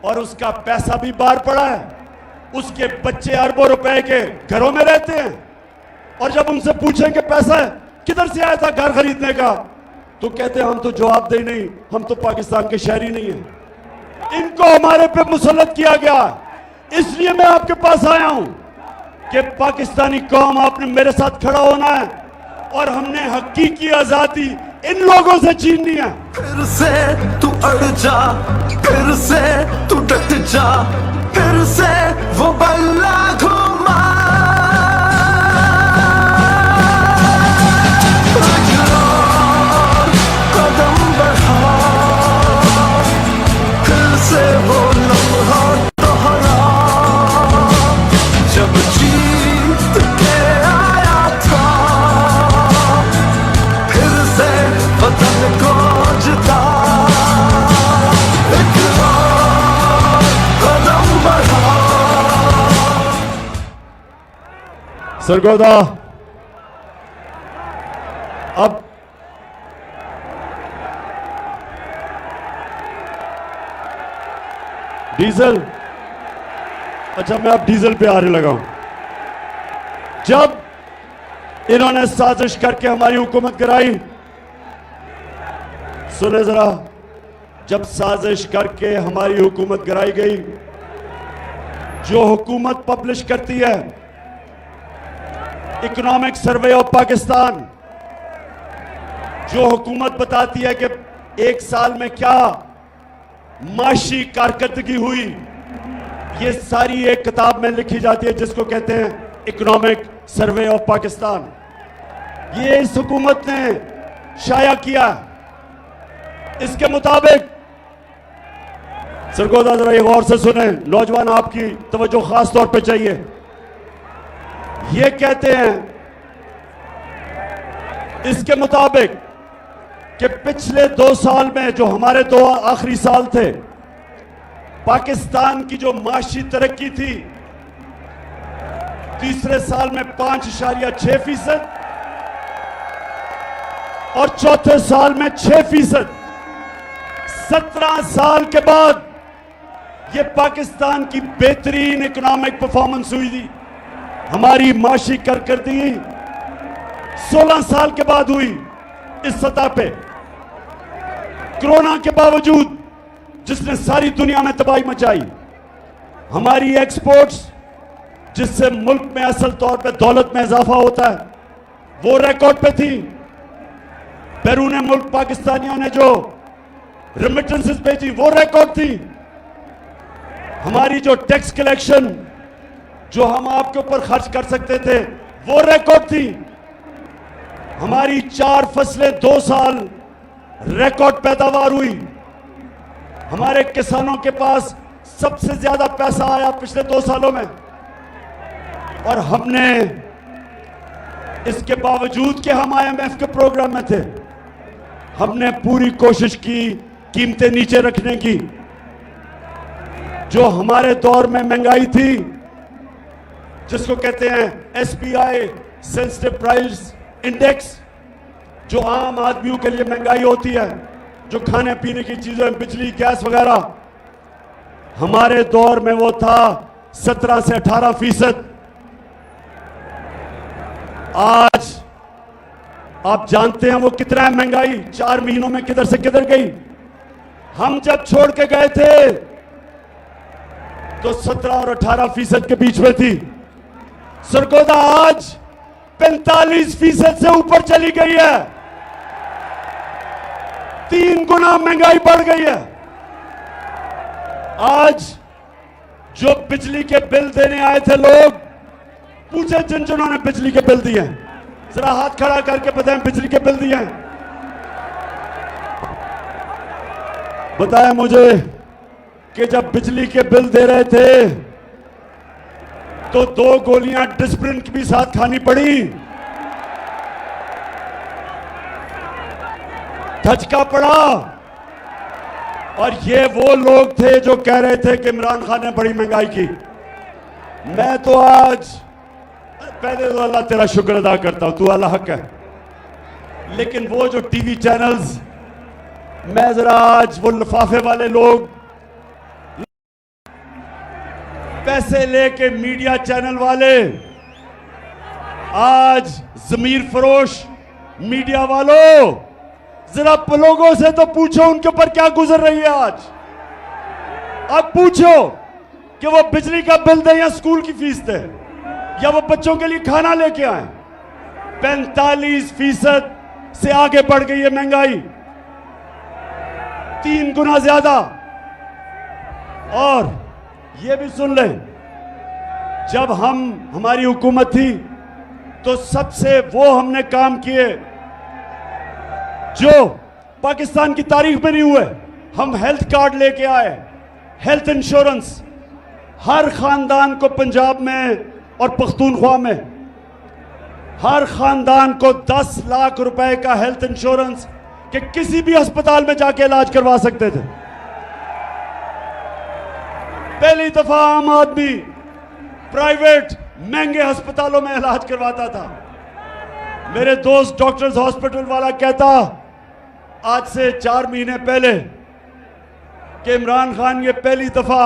और उसका पैसा भी बाहर पड़ा है, उसके बच्चे अरबों रुपए के घरों में रहते हैं, और जब उनसे पूछें कि पैसा किधर से आया था घर खरीदने का, तो कहते हैं हम तो जवाब दे नहीं, हम तो पाकिस्तान के शहरी नहीं हैं। इनको हमारे पे मुसल्लत किया गया, इसलिए मैं आपके पास आया हूं कि पाकिस्तानी कौम, आपने मेरे साथ खड़ा होना है, और हमने हकीकी आजादी इन लोगों से छीननी है। फिर से तू अड़ जा, फिर से तू डट जा, फिर से वो बल्ला घुमा, कदम बढ़ा, फिर से वो लम्हा दोहरा, जब जीत के आया था, फिर से वतन को जिता, एक और कदम बढ़ा। सरगोदा, अब डीजल, अच्छा मैं अब डीजल पे आने लगा हूं। जब इन्होंने साजिश करके हमारी हुकूमत गिराई, सुने जरा, जब साजिश करके हमारी हुकूमत गिराई गई, जो हुकूमत पब्लिश करती है इकोनॉमिक सर्वे ऑफ पाकिस्तान, जो हुकूमत बताती है कि एक साल में क्या माशी कारकर्दगी हुई, ये सारी एक किताब में लिखी जाती है जिसको कहते हैं इकोनॉमिक सर्वे ऑफ पाकिस्तान। ये इस हुकूमत ने शाया किया। इसके मुताबिक, सरगोदा जरा ये गौर से सुने, नौजवान आपकी तवज्जो खास तौर पे चाहिए। ये कहते हैं इसके मुताबिक कि पिछले 2 साल में, जो हमारे 2 आखिरी साल थे, पाकिस्तान की जो माशी तरक्की थी, तीसरे साल में 5.6% और चौथे साल में 6%। 17 साल के बाद ये पाकिस्तान की बेहतरीन इकोनॉमिक परफॉर्मेंस हुई थी। हमारी माशी कारकर्दगी 16 साल के बाद हुई इस सतह पे, कोरोना के बावजूद, जिसने सारी दुनिया में तबाही मचाई। हमारी एक्सपोर्ट्स, जिससे मुल्क में असल तौर पे दौलत में इजाफा होता है, वो रिकॉर्ड पे थी। बैरून मुल्क पाकिस्तानियों ने जो रेमिटेंसेस भेजी, वो रिकॉर्ड थी। हमारी जो टैक्स कलेक्शन, जो हम आपके ऊपर खर्च कर सकते थे, वो रिकॉर्ड थी। हमारी 4 फसलें 2 साल रिकॉर्ड पैदावार हुई। हमारे किसानों के पास सबसे ज्यादा पैसा आया पिछले 2 सालों में, और हमने, इसके बावजूद कि हम IMF के प्रोग्राम में थे, हमने पूरी कोशिश की कीमतें नीचे रखने की। जो हमारे दौर में महंगाई थी, जिसको कहते हैं SPI सेंसिटिव प्राइस इंडेक्स, जो आम आदमियों के लिए महंगाई होती है, जो खाने पीने की चीजें, बिजली, गैस वगैरह, हमारे दौर में वो था 17 से 18%। आज आप जानते हैं वो कितना है महंगाई, 4 महीनों में किधर से किधर गई। हम जब छोड़ के गए थे तो 17 और 18% के बीच में थी। सरगोदा आज 45% से ऊपर चली गई है। 3 गुना महंगाई बढ़ गई है। आज जो बिजली के बिल देने आए थे लोग, पूछे जिन जिन्होंने बिजली के बिल दिए, जरा हाथ खड़ा करके बताएं बिजली के बिल दिए हैं। बताएं मुझे कि जब बिजली के बिल दे रहे थे तो 2 गोलियां डिस्प्रिन की भी साथ खानी पड़ी, धचका पड़ा। और ये वो लोग थे जो कह रहे थे कि इमरान खान ने बड़ी महंगाई की। मैं तो आज पहले तो अल्लाह तेरा शुक्र अदा करता हूं, तू अल्लाह हक है। लेकिन वो जो टीवी चैनल्स, मैं जरा आज वो लिफाफे वाले लोग, पैसे लेके मीडिया चैनल वाले, आज जमीर फरोश मीडिया वालों, जरा लोगों से तो पूछो उनके ऊपर क्या गुजर रही है आज। अब पूछो कि वो बिजली का बिल दे या स्कूल की फीस दे या वो बच्चों के लिए खाना लेके आए। 45% से आगे बढ़ गई है महंगाई, 3 गुना ज्यादा। और ये भी सुन लें, जब हमारी हुकूमत थी तो सबसे वो हमने काम किए जो पाकिस्तान की तारीख में नहीं हुए। हम हेल्थ कार्ड लेके आए, हेल्थ इंश्योरेंस हर खानदान को, पंजाब में और पख्तूनख्वा में हर खानदान को 10 लाख रुपए का हेल्थ इंश्योरेंस कि किसी भी अस्पताल में जाके इलाज करवा सकते थे। पहली दफा आम आदमी प्राइवेट महंगे अस्पतालों में इलाज करवाता था। मेरे दोस्त डॉक्टर्स हॉस्पिटल वाला कहता आज से 4 महीने पहले कि इमरान खान, ये पहली दफा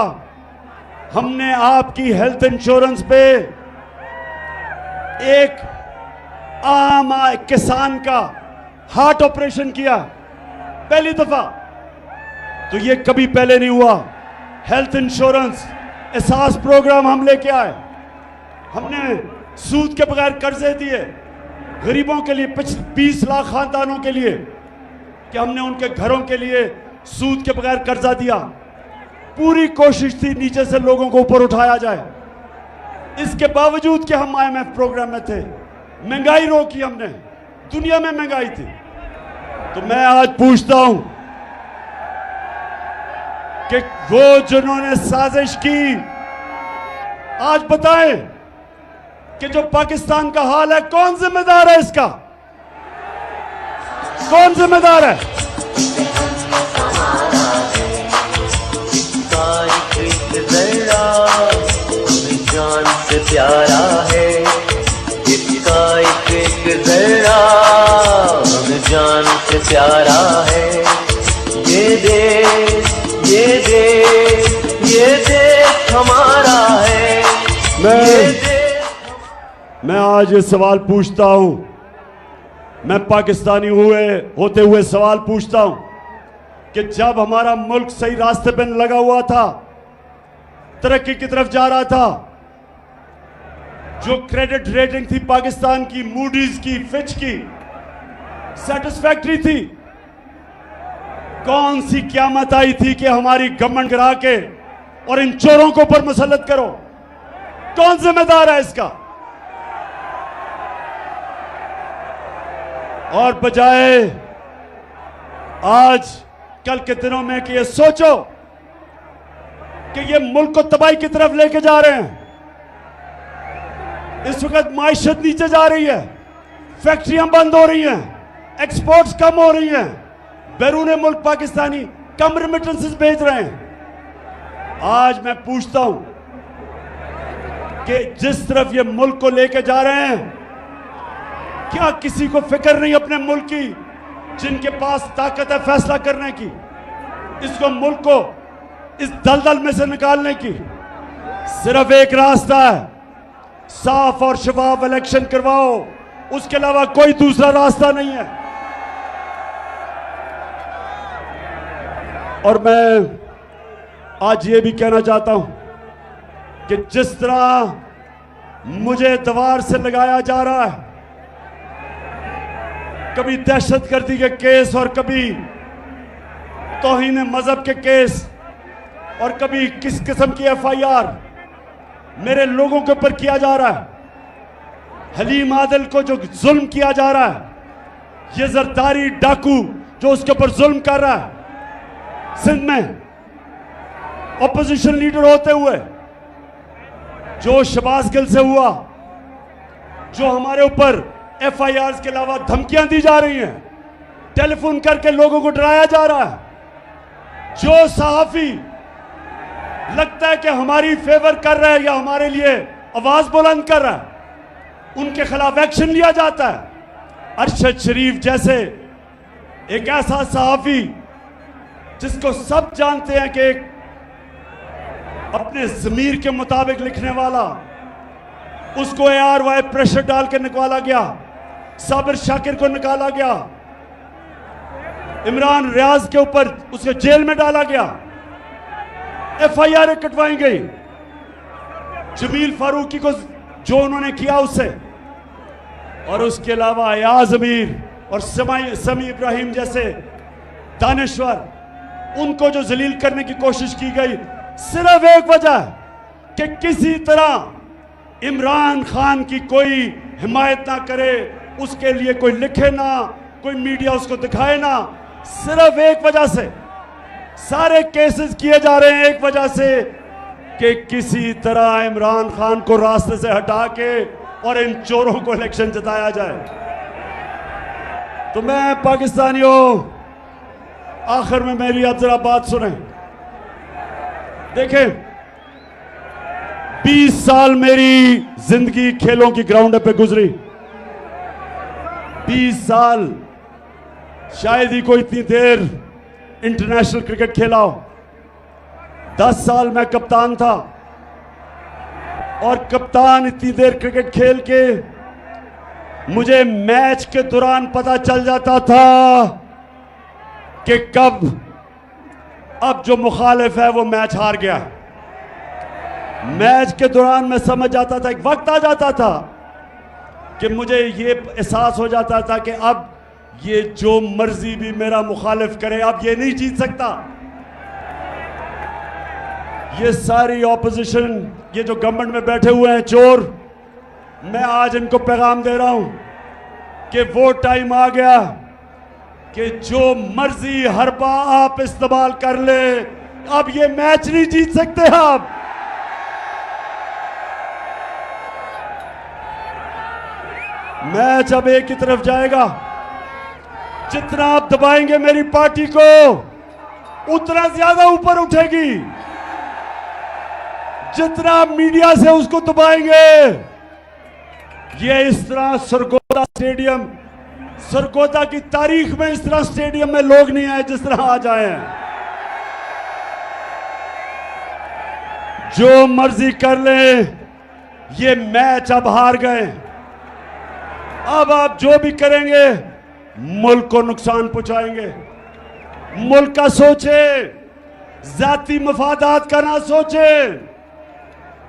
हमने आपकी हेल्थ इंश्योरेंस पे एक आम किसान का हार्ट ऑपरेशन किया, पहली दफा। तो ये कभी पहले नहीं हुआ। हेल्थ इंश्योरेंस एहसास प्रोग्राम हम लेके आए, हमने सूद के बगैर कर्जे दिए गरीबों के लिए, 20 लाख खानदानों के लिए, कि हमने उनके घरों के लिए सूद के बगैर कर्जा दिया। पूरी कोशिश थी नीचे से लोगों को ऊपर उठाया जाए। इसके बावजूद कि हम IMF प्रोग्राम में थे, महंगाई रोकी हमने, दुनिया में महंगाई थी। तो मैं आज पूछता हूं कि वो जिन्होंने साजिश की, आज बताएं कि जो पाकिस्तान का हाल है, कौन जिम्मेदार है इसका? कौन जिम्मेदार है? जान से प्यारा है इसका एक जरा, हमें जान से प्यारा है। ये देश, ये देश, ये देश हमारा है। मैं आज ये सवाल पूछता हूं, मैं पाकिस्तानी होते हुए सवाल पूछता हूं कि जब हमारा मुल्क सही रास्ते पर लगा हुआ था, तरक्की की तरफ जा रहा था, जो क्रेडिट रेटिंग थी पाकिस्तान की, मूडीज की, फिच की, सेटिस्फैक्टरी थी, कौन सी क़यामत आई थी कि हमारी गवर्नमेंट गिरा के और इन चोरों को ऊपर मुसल्लत करो? कौन जिम्मेदार है इसका? और बजाय आज कल के दिनों में कि ये सोचो कि ये मुल्क को तबाही की तरफ लेके जा रहे हैं। इस वक्त माइशत नीचे जा रही है, फैक्ट्रियां बंद हो रही हैं, एक्सपोर्ट्स कम हो रही हैं, बैरून मुल्क पाकिस्तानी कम रेमिटेंसेस भेज रहे हैं। आज मैं पूछता हूं कि जिस तरफ ये मुल्क को लेके जा रहे हैं, क्या किसी को फिक्र नहीं अपने मुल्क की, जिनके पास ताकत है फैसला करने की, इसको मुल्क को इस दलदल में से निकालने की? सिर्फ एक रास्ता है, साफ और शफाफ इलेक्शन करवाओ, उसके अलावा कोई दूसरा रास्ता नहीं है। और मैं आज ये भी कहना चाहता हूं कि जिस तरह मुझे दीवार से लगाया जा रहा है, कभी दहशतगर्दी के केस और कभी तौहीन मजहब के केस और कभी किस किस्म की FIR मेरे लोगों के ऊपर किया जा रहा है। हलीम आदिल को जो जुल्म किया जा रहा है, ये जरदारी डाकू जो उसके ऊपर जुल्म कर रहा है, सिंध में ऑपोजिशन लीडर होते हुए जो शहबाज गिल से हुआ, जो हमारे ऊपर FIRs के अलावा धमकियां दी जा रही हैं, टेलीफोन करके लोगों को डराया जा रहा है, जो सहाफी लगता है कि हमारी फेवर कर रहा है या हमारे लिए आवाज बुलंद कर रहा है, उनके खिलाफ एक्शन लिया जाता है। अरशद शरीफ जैसे एक ऐसा सहाफी जिसको सब जानते हैं कि एक अपने ज़मीर के मुताबिक लिखने वाला, उसको ARY प्रेशर डाल के निकाला गया, साबिर शाकिर को निकाला गया, इमरान रियाज के ऊपर उसे जेल में डाला गया, FIR कटवाई गई, जमील फारूकी को जो उन्होंने किया उससे, और उसके अलावा अयाज अमीर और समी इब्राहिम जैसे दानश्वर, उनको जो जलील करने की कोशिश की गई, सिर्फ एक वजह कि किसी तरह इमरान खान की कोई हिमायत ना करे, उसके लिए कोई लिखे ना, कोई मीडिया उसको दिखाए ना। सिर्फ एक वजह से सारे केसेस किए जा रहे हैं, एक वजह से कि किसी तरह इमरान खान को रास्ते से हटा के और इन चोरों को इलेक्शन जिताया जाए। तो मैं पाकिस्तानियों, आखिर में मेरी अब जरा बात सुने। देखें, 20 साल मेरी जिंदगी खेलों की ग्राउंड पे गुजरी। 20 साल, शायद ही कोई इतनी देर इंटरनेशनल क्रिकेट खेला हो। 10 साल मैं कप्तान था, और कप्तान इतनी देर क्रिकेट खेल के मुझे मैच के दौरान पता चल जाता था कि कब अब जो मुखालिफ है वो मैच हार गया। मैच के दौरान मैं समझ जाता था, एक वक्त आ जाता था कि मुझे ये एहसास हो जाता था कि अब ये जो मर्जी भी मेरा मुखालिफ करे, अब ये नहीं जीत सकता। ये सारी ऑपोजिशन, ये जो गवर्नमेंट में बैठे हुए हैं चोर, मैं आज इनको पैगाम दे रहा हूं कि वो टाइम आ गया कि जो मर्जी हरबा आप इस्तेमाल कर ले, अब ये मैच नहीं जीत सकते। आप मैच अब एक ही तरफ जाएगा। जितना आप दबाएंगे मेरी पार्टी को, उतना ज्यादा ऊपर उठेगी। जितना आप मीडिया से उसको दबाएंगे, ये इस तरह सरगोदा स्टेडियम, सरगोदा की तारीख में इस तरह स्टेडियम में लोग नहीं आए जिस तरह आज आए हैं। जो मर्जी कर ले, ये मैच अब हार गए। अब आप जो भी करेंगे मुल्क को नुकसान पहुंचाएंगे। मुल्क का सोचे, जाती मफादात का ना सोचे।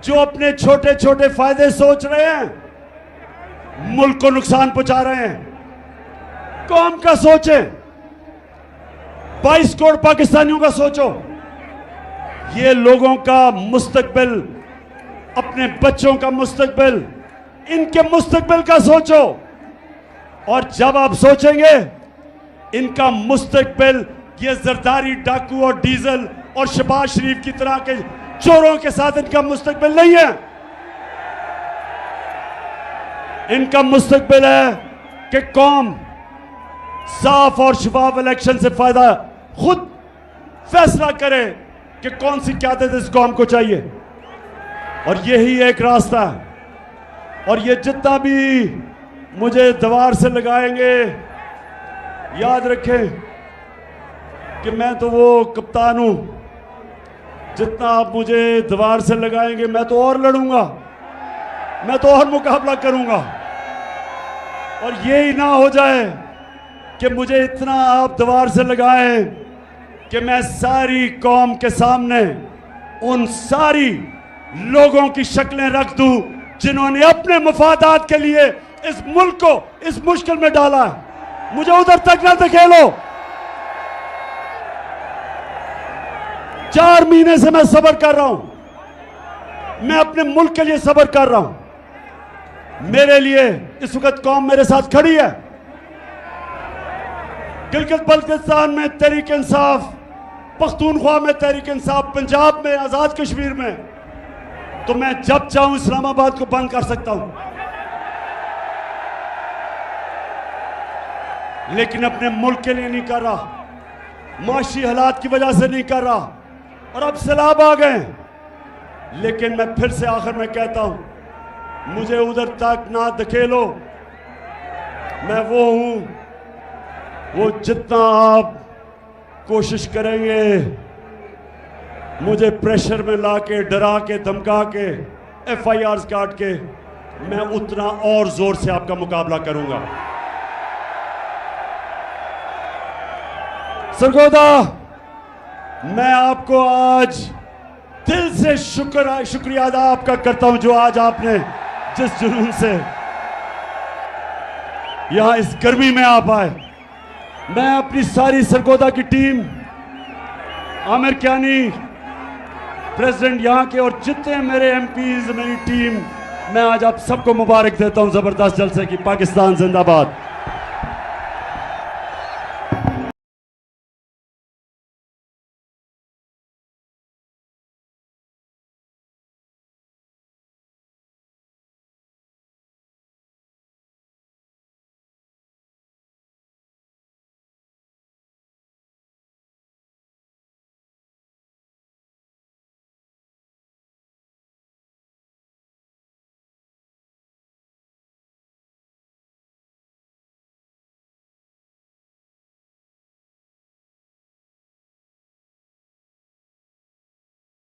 जो अपने छोटे छोटे फायदे सोच रहे हैं, मुल्क को नुकसान पहुंचा रहे हैं। कौम का सोचे, 22 करोड़ पाकिस्तानियों का सोचो। ये लोगों का मुस्तकबिल, अपने बच्चों का मुस्तकबिल, इनके मुस्तकबिल का सोचो। और जब आप सोचेंगे इनका मुस्तकबिल, ये जरदारी डाकू और डीजल और शहबाज शरीफ की तरह के चोरों के साथ इनका मुस्तकबिल नहीं है। इनका मुस्तकबिल है कि कौम साफ और शफाफ इलेक्शन से फायदा खुद फैसला करे कि कौन सी क्यादत इस कौम को चाहिए, और यही एक रास्ता है। और ये जितना भी मुझे दीवार से लगाएंगे, याद रखें कि मैं तो वो कप्तान हूं। जितना आप मुझे दीवार से लगाएंगे, मैं तो और लड़ूंगा, मैं तो और मुकाबला करूंगा। और ये ही ना हो जाए कि मुझे इतना आप दीवार से लगाएं कि मैं सारी कौम के सामने उन सारी लोगों की शक्लें रख दूं जिन्होंने अपने मफादात के लिए इस मुल्क को इस मुश्किल में डाला है। मुझे उधर तक ना धकेलो। 4 महीने से मैं सब्र कर रहा हूं, मैं अपने मुल्क के लिए सब्र कर रहा हूं। मेरे लिए इस वक्त कौम मेरे साथ खड़ी है। गिलगित बल्तिस्तान में तहरीक इंसाफ, पख्तूनख्वा में तहरीक इंसाफ, पंजाब में, आजाद कश्मीर में, तो मैं जब चाहूं इस्लामाबाद को बंद कर सकता हूं, लेकिन अपने मुल्क के लिए नहीं कर रहा, माशी हालात की वजह से नहीं कर रहा। और अब सैलाब आ गए, लेकिन मैं फिर से आखिर में कहता हूं, मुझे उधर तक ना धकेलो। मैं वो हूं, वो जितना आप कोशिश करेंगे मुझे प्रेशर में लाके, डरा के, धमका के, FIRs काट के, मैं उतना और जोर से आपका मुकाबला करूंगा। सरगोदा, मैं आपको आज दिल से शुक्रिया अदा आपका करता हूं, जो आज आपने जिस जुनून से यहां इस गर्मी में आप आए। मैं अपनी सारी सरगोदा की टीम, आमिर कियानी प्रेसिडेंट यहाँ के, और जितने मेरे MPs, मेरी टीम, मैं आज आप सबको मुबारक देता हूं जबरदस्त जलसे की। पाकिस्तान जिंदाबाद।